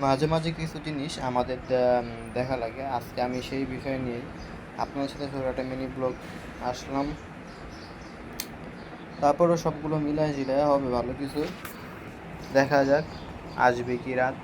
মাঝে মাঝে কিছু জিনিস আমাদের দেখা লাগে। আজকে আমি সেই বিষয় নিয়ে আপনাদের সাথে ছোটো একটা মিনি ব্লগ আসলাম। তারপরও সবগুলো মিলায় ঝিলায় হবে ভালো কিছু, দেখা যাক আসবে কি রাত।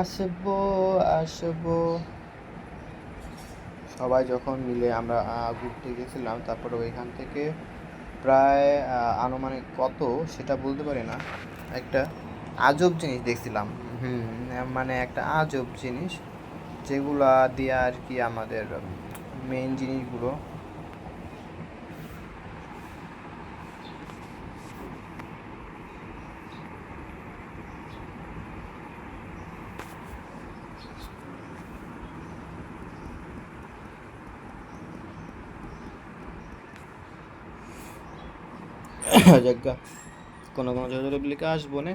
আসবো আসবো সবাই যখন মিলে আমরা ঘুরতে গেছিলাম, তারপরে ওইখান থেকে প্রায় আনুমানিক কত সেটা বলতে পারি না, একটা আজব জিনিস দেখছিলাম। মানে একটা আজব জিনিস, যেগুলা দিয়ে আর কি আমাদের মেইন জিনিসগুলো জায়গা কোনো কোনো জায়গায় লিখে আসবো না।